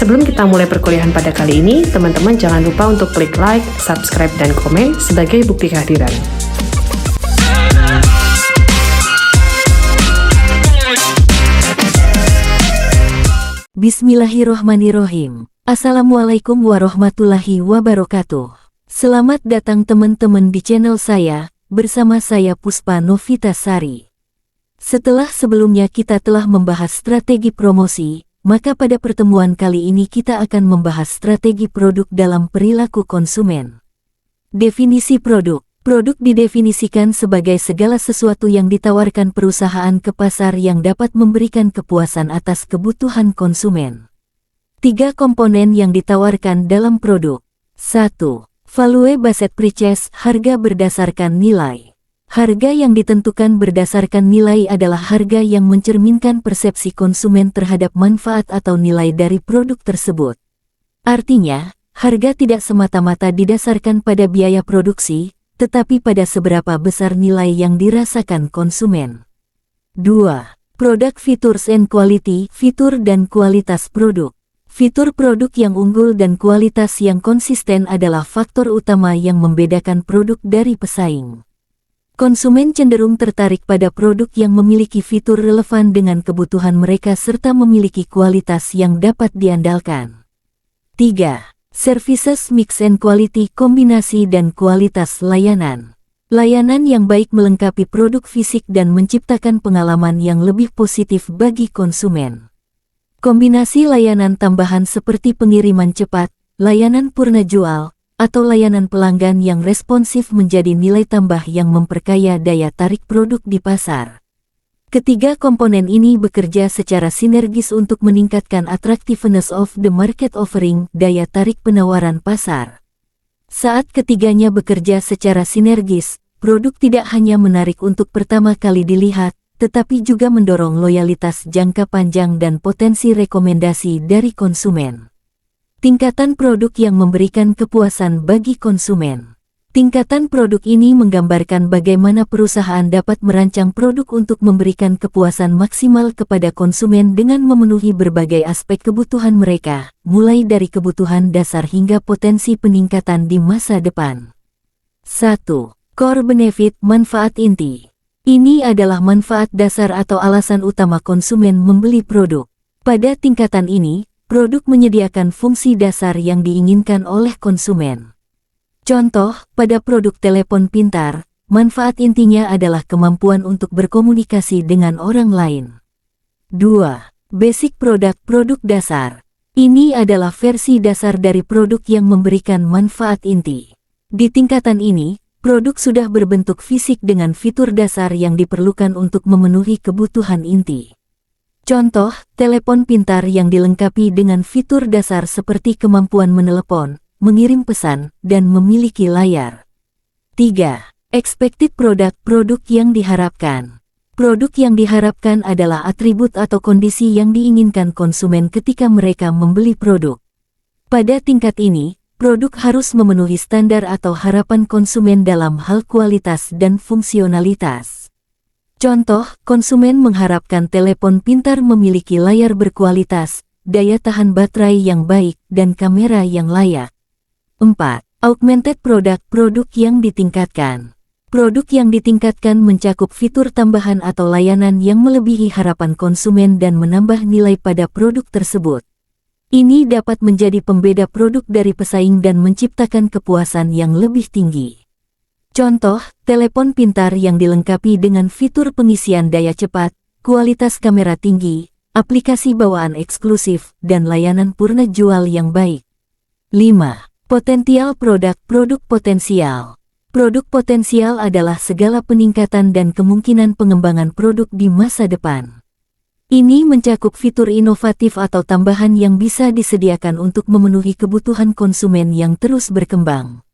Sebelum kita mulai perkuliahan pada kali ini, teman-teman jangan lupa untuk klik like, subscribe, dan komen sebagai bukti kehadiran. Bismillahirrohmanirrohim. Assalamualaikum warahmatullahi wabarakatuh. Selamat datang teman-teman di channel saya, bersama saya Puspa Novitasari. Setelah sebelumnya kita telah membahas strategi promosi, maka pada pertemuan kali ini kita akan membahas strategi produk dalam perilaku konsumen. Definisi produk. Produk didefinisikan sebagai segala sesuatu yang ditawarkan perusahaan ke pasar yang dapat memberikan kepuasan atas kebutuhan konsumen. 3 komponen yang ditawarkan dalam produk. 1. Value based purchase, harga berdasarkan nilai. Harga yang ditentukan berdasarkan nilai adalah harga yang mencerminkan persepsi konsumen terhadap manfaat atau nilai dari produk tersebut. Artinya, harga tidak semata-mata didasarkan pada biaya produksi, tetapi pada seberapa besar nilai yang dirasakan konsumen. 2. Product features and quality, fitur dan kualitas produk. Fitur produk yang unggul dan kualitas yang konsisten adalah faktor utama yang membedakan produk dari pesaing. Konsumen cenderung tertarik pada produk yang memiliki fitur relevan dengan kebutuhan mereka serta memiliki kualitas yang dapat diandalkan. 3. Services mix and quality, kombinasi dan kualitas layanan. Layanan yang baik melengkapi produk fisik dan menciptakan pengalaman yang lebih positif bagi konsumen. Kombinasi layanan tambahan seperti pengiriman cepat, layanan purna jual, atau layanan pelanggan yang responsif menjadi nilai tambah yang memperkaya daya tarik produk di pasar. Ketiga komponen ini bekerja secara sinergis untuk meningkatkan attractiveness of the market offering, daya tarik penawaran pasar. Saat ketiganya bekerja secara sinergis, produk tidak hanya menarik untuk pertama kali dilihat, tetapi juga mendorong loyalitas jangka panjang dan potensi rekomendasi dari konsumen. Tingkatan produk yang memberikan kepuasan bagi konsumen. Tingkatan produk ini menggambarkan bagaimana perusahaan dapat merancang produk untuk memberikan kepuasan maksimal kepada konsumen dengan memenuhi berbagai aspek kebutuhan mereka, mulai dari kebutuhan dasar hingga potensi peningkatan di masa depan. 1. Core benefit, manfaat inti. Ini adalah manfaat dasar atau alasan utama konsumen membeli produk. Pada tingkatan ini, produk menyediakan fungsi dasar yang diinginkan oleh konsumen. Contoh, pada produk telepon pintar, manfaat intinya adalah kemampuan untuk berkomunikasi dengan orang lain. 2. Basic product, produk dasar. Ini adalah versi dasar dari produk yang memberikan manfaat inti. Di tingkatan ini, produk sudah berbentuk fisik dengan fitur dasar yang diperlukan untuk memenuhi kebutuhan inti. Contoh, telepon pintar yang dilengkapi dengan fitur dasar seperti kemampuan menelepon, mengirim pesan, dan memiliki layar. 3. Expected product, produk yang diharapkan. Produk yang diharapkan adalah atribut atau kondisi yang diinginkan konsumen ketika mereka membeli produk. Pada tingkat ini, produk harus memenuhi standar atau harapan konsumen dalam hal kualitas dan fungsionalitas. Contoh, konsumen mengharapkan telepon pintar memiliki layar berkualitas, daya tahan baterai yang baik, dan kamera yang layak. 4. Augmented product, produk yang ditingkatkan. Produk yang ditingkatkan mencakup fitur tambahan atau layanan yang melebihi harapan konsumen dan menambah nilai pada produk tersebut. Ini dapat menjadi pembeda produk dari pesaing dan menciptakan kepuasan yang lebih tinggi. Contoh, telepon pintar yang dilengkapi dengan fitur pengisian daya cepat, kualitas kamera tinggi, aplikasi bawaan eksklusif, dan layanan purna jual yang baik. 5. Potensial produk, produk potensial. Produk potensial adalah segala peningkatan dan kemungkinan pengembangan produk di masa depan. Ini mencakup fitur inovatif atau tambahan yang bisa disediakan untuk memenuhi kebutuhan konsumen yang terus berkembang.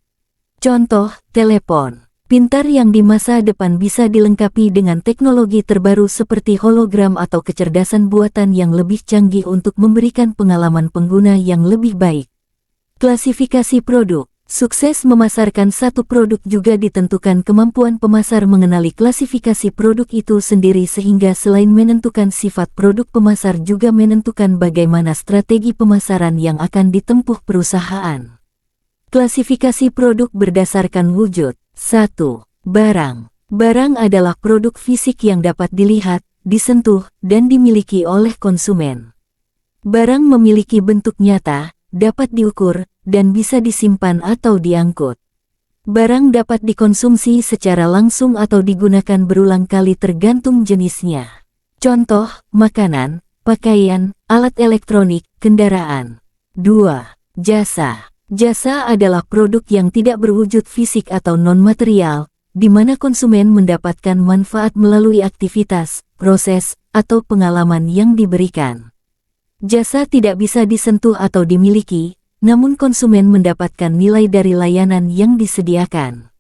Contoh, telepon pintar yang di masa depan bisa dilengkapi dengan teknologi terbaru seperti hologram atau kecerdasan buatan yang lebih canggih untuk memberikan pengalaman pengguna yang lebih baik. Klasifikasi produk. Sukses memasarkan satu produk juga ditentukan kemampuan pemasar mengenali klasifikasi produk itu sendiri, sehingga selain menentukan sifat produk, pemasar juga menentukan bagaimana strategi pemasaran yang akan ditempuh perusahaan. Klasifikasi produk berdasarkan wujud. 1. Barang. Barang adalah produk fisik yang dapat dilihat, disentuh, dan dimiliki oleh konsumen. Barang memiliki bentuk nyata, dapat diukur, dan bisa disimpan atau diangkut. Barang dapat dikonsumsi secara langsung atau digunakan berulang kali tergantung jenisnya. Contoh, makanan, pakaian, alat elektronik, kendaraan. 2. Jasa. Jasa adalah produk yang tidak berwujud fisik atau non-material, di mana konsumen mendapatkan manfaat melalui aktivitas, proses, atau pengalaman yang diberikan. Jasa tidak bisa disentuh atau dimiliki, namun konsumen mendapatkan nilai dari layanan yang disediakan.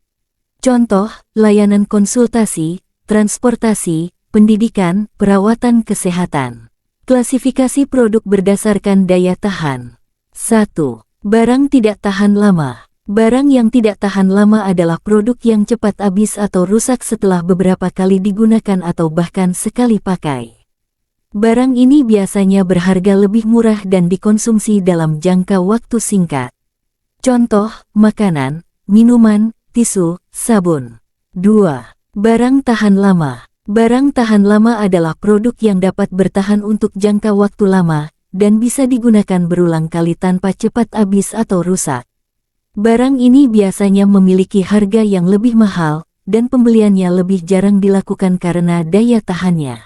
Contoh, layanan konsultasi, transportasi, pendidikan, perawatan kesehatan. Klasifikasi produk berdasarkan daya tahan. 1. Barang tidak tahan lama. Barang yang tidak tahan lama adalah produk yang cepat habis atau rusak setelah beberapa kali digunakan atau bahkan sekali pakai. Barang ini biasanya berharga lebih murah dan dikonsumsi dalam jangka waktu singkat. Contoh, makanan, minuman, tisu, sabun. 2. Barang tahan lama. Barang tahan lama adalah produk yang dapat bertahan untuk jangka waktu lama, dan bisa digunakan berulang kali tanpa cepat habis atau rusak. Barang ini biasanya memiliki harga yang lebih mahal, dan pembeliannya lebih jarang dilakukan karena daya tahannya.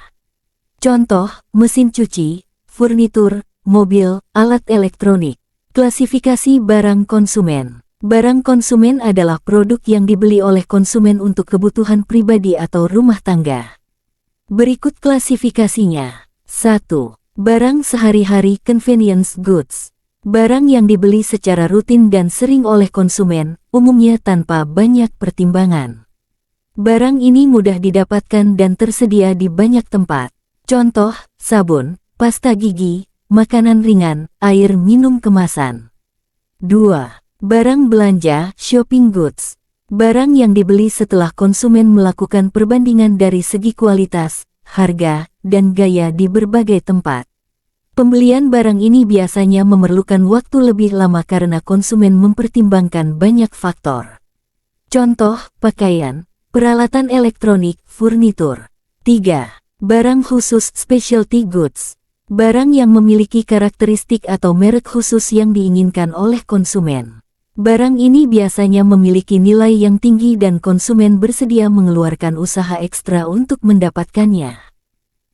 Contoh, mesin cuci, furnitur, mobil, alat elektronik. Klasifikasi barang konsumen. Barang konsumen adalah produk yang dibeli oleh konsumen untuk kebutuhan pribadi atau rumah tangga. Berikut klasifikasinya. 1. Barang sehari-hari convenience goods. Barang yang dibeli secara rutin dan sering oleh konsumen, umumnya tanpa banyak pertimbangan. Barang ini mudah didapatkan dan tersedia di banyak tempat. Contoh, sabun, pasta gigi, makanan ringan, air minum kemasan. 2. Barang belanja, shopping goods. Barang yang dibeli setelah konsumen melakukan perbandingan dari segi kualitas, harga, dan gaya di berbagai tempat. Pembelian barang ini biasanya memerlukan waktu lebih lama karena konsumen mempertimbangkan banyak faktor. Contoh, pakaian, peralatan elektronik, furnitur. 3. Barang khusus specialty goods. Barang yang memiliki karakteristik atau merek khusus yang diinginkan oleh konsumen. Barang ini biasanya memiliki nilai yang tinggi dan konsumen bersedia mengeluarkan usaha ekstra untuk mendapatkannya.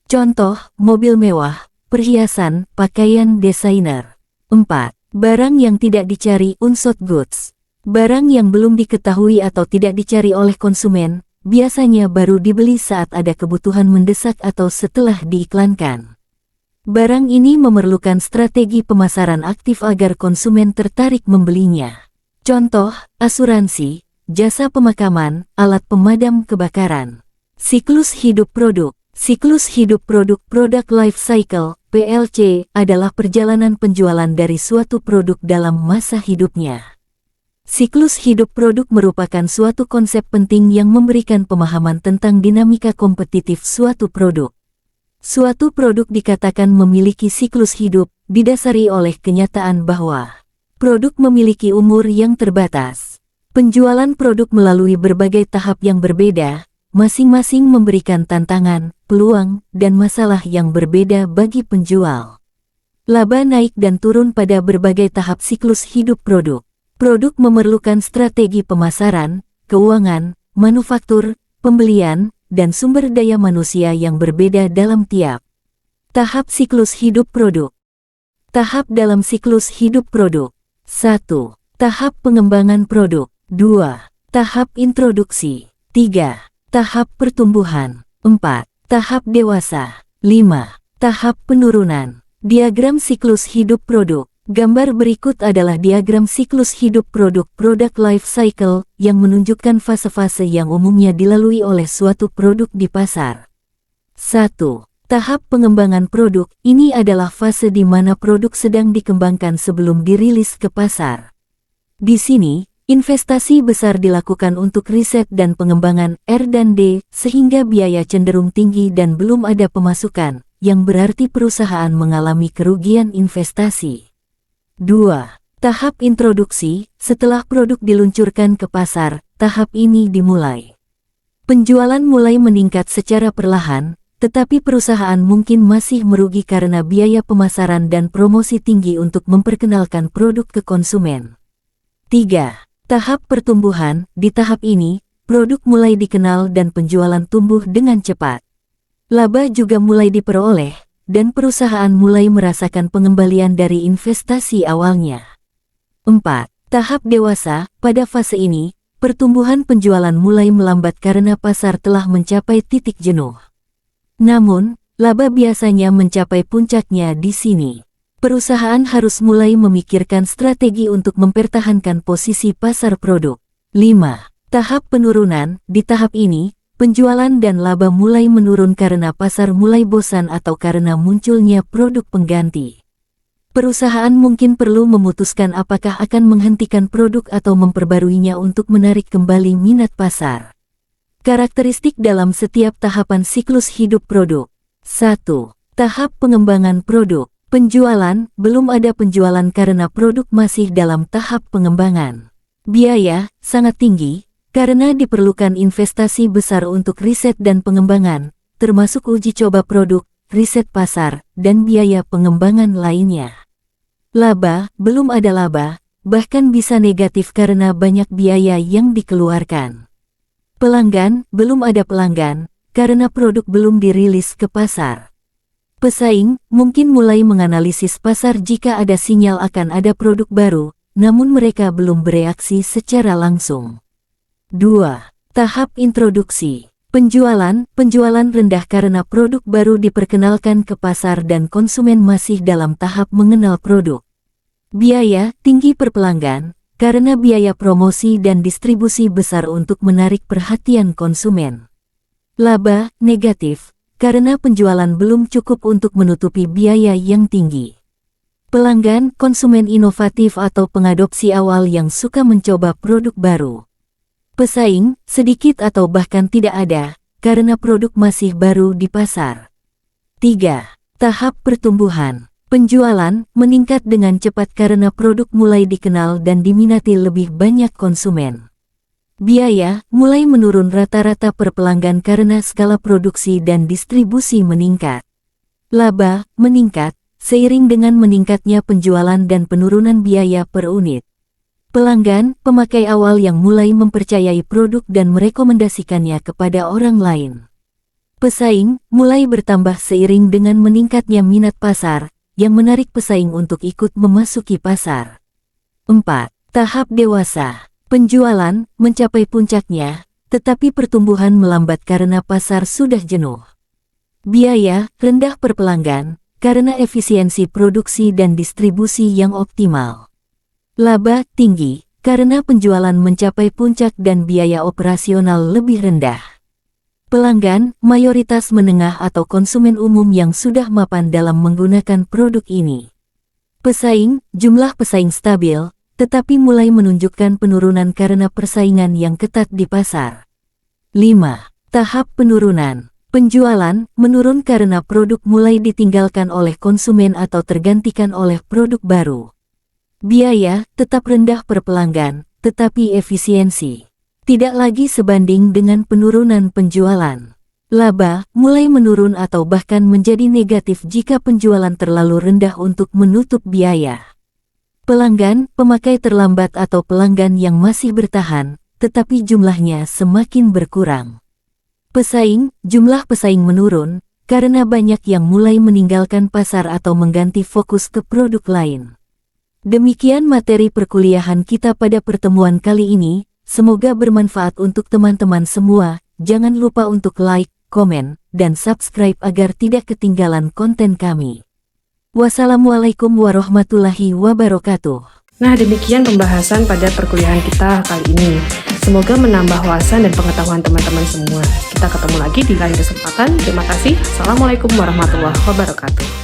Contoh, mobil mewah, perhiasan, pakaian desainer. 4. Barang yang tidak dicari unsold goods. Barang yang belum diketahui atau tidak dicari oleh konsumen, biasanya baru dibeli saat ada kebutuhan mendesak atau setelah diiklankan. Barang ini memerlukan strategi pemasaran aktif agar konsumen tertarik membelinya. Contoh, asuransi, jasa pemakaman, alat pemadam kebakaran. Siklus hidup produk. Siklus hidup produk product life cycle, PLC, adalah perjalanan penjualan dari suatu produk dalam masa hidupnya. Siklus hidup produk merupakan suatu konsep penting yang memberikan pemahaman tentang dinamika kompetitif suatu produk. Suatu produk dikatakan memiliki siklus hidup, didasari oleh kenyataan bahwa produk memiliki umur yang terbatas. Penjualan produk melalui berbagai tahap yang berbeda, masing-masing memberikan tantangan, peluang, dan masalah yang berbeda bagi penjual. Laba naik dan turun pada berbagai tahap siklus hidup produk. Produk memerlukan strategi pemasaran, keuangan, manufaktur, pembelian, dan sumber daya manusia yang berbeda dalam tiap tahap siklus hidup produk. Tahap dalam siklus hidup produk. 1. Tahap pengembangan produk. 2. Tahap introduksi. 3. Tahap pertumbuhan. 4. Tahap dewasa. 5. Tahap penurunan. Diagram siklus hidup produk. Gambar berikut adalah diagram siklus hidup produk product life cycle yang menunjukkan fase-fase yang umumnya dilalui oleh suatu produk di pasar. 1. Tahap pengembangan produk. Ini adalah fase di mana produk sedang dikembangkan sebelum dirilis ke pasar. Di sini, Investasi besar dilakukan untuk riset dan pengembangan R&D, sehingga biaya cenderung tinggi dan belum ada pemasukan, yang berarti perusahaan mengalami kerugian investasi. 2. Tahap introduksi. Setelah produk diluncurkan ke pasar, tahap ini dimulai. Penjualan mulai meningkat secara perlahan, tetapi perusahaan mungkin masih merugi karena biaya pemasaran dan promosi tinggi untuk memperkenalkan produk ke konsumen. 3. Tahap pertumbuhan. Di tahap ini, produk mulai dikenal dan penjualan tumbuh dengan cepat. Laba juga mulai diperoleh, dan perusahaan mulai merasakan pengembalian dari investasi awalnya. 4. Tahap dewasa. Pada fase ini, pertumbuhan penjualan mulai melambat karena pasar telah mencapai titik jenuh. Namun, laba biasanya mencapai puncaknya di sini. Perusahaan harus mulai memikirkan strategi untuk mempertahankan posisi pasar produk. 5. Tahap penurunan. Di tahap ini, penjualan dan laba mulai menurun karena pasar mulai bosan atau karena munculnya produk pengganti. Perusahaan mungkin perlu memutuskan apakah akan menghentikan produk atau memperbaruinya untuk menarik kembali minat pasar. Karakteristik dalam setiap tahapan siklus hidup produk. 1. Tahap pengembangan produk. Penjualan. Belum ada penjualan karena produk masih dalam tahap pengembangan. Biaya sangat tinggi, karena diperlukan investasi besar untuk riset dan pengembangan, termasuk uji coba produk, riset pasar, dan biaya pengembangan lainnya. Laba. Belum ada laba, bahkan bisa negatif karena banyak biaya yang dikeluarkan. Pelanggan. Belum ada pelanggan, karena produk belum dirilis ke pasar. Pesaing mungkin mulai menganalisis pasar jika ada sinyal akan ada produk baru, namun mereka belum bereaksi secara langsung. 2. Tahap introduksi. Penjualan. Penjualan rendah karena produk baru diperkenalkan ke pasar dan konsumen masih dalam tahap mengenal produk. Biaya tinggi per pelanggan, karena biaya promosi dan distribusi besar untuk menarik perhatian konsumen. Laba negatif, karena penjualan belum cukup untuk menutupi biaya yang tinggi. Pelanggan. Konsumen inovatif atau pengadopsi awal yang suka mencoba produk baru. Pesaing sedikit atau bahkan tidak ada, karena produk masih baru di pasar. 3. Tahap pertumbuhan. Penjualan meningkat dengan cepat karena produk mulai dikenal dan diminati lebih banyak konsumen. Biaya mulai menurun rata-rata per pelanggan karena skala produksi dan distribusi meningkat. Laba meningkat seiring dengan meningkatnya penjualan dan penurunan biaya per unit. Pelanggan, pemakai awal yang mulai mempercayai produk dan merekomendasikannya kepada orang lain. Pesaing mulai bertambah seiring dengan meningkatnya minat pasar, yang menarik pesaing untuk ikut memasuki pasar. 4. Tahap dewasa. Penjualan mencapai puncaknya, tetapi pertumbuhan melambat karena pasar sudah jenuh. Biaya rendah per pelanggan, karena efisiensi produksi dan distribusi yang optimal. Laba tinggi, karena penjualan mencapai puncak dan biaya operasional lebih rendah. Pelanggan mayoritas menengah atau konsumen umum yang sudah mapan dalam menggunakan produk ini. Pesaing, jumlah pesaing stabil, tetapi mulai menunjukkan penurunan karena persaingan yang ketat di pasar. 5. Tahap penurunan. Penjualan menurun karena produk mulai ditinggalkan oleh konsumen atau tergantikan oleh produk baru. Biaya tetap rendah per pelanggan, tetapi efisiensi tidak lagi sebanding dengan penurunan penjualan. Laba mulai menurun atau bahkan menjadi negatif jika penjualan terlalu rendah untuk menutup biaya. Pelanggan, pemakai terlambat atau pelanggan yang masih bertahan, tetapi jumlahnya semakin berkurang. Pesaing, jumlah pesaing menurun, karena banyak yang mulai meninggalkan pasar atau mengganti fokus ke produk lain. Demikian materi perkuliahan kita pada pertemuan kali ini, semoga bermanfaat untuk teman-teman semua. Jangan lupa untuk like, komen, dan subscribe agar tidak ketinggalan konten kami. Wassalamualaikum warahmatullahi wabarakatuh. Nah, demikian pembahasan pada perkuliahan kita kali ini. Semoga menambah wawasan dan pengetahuan teman-teman semua. Kita ketemu lagi di lain kesempatan. Terima kasih. Assalamualaikum warahmatullahi wabarakatuh.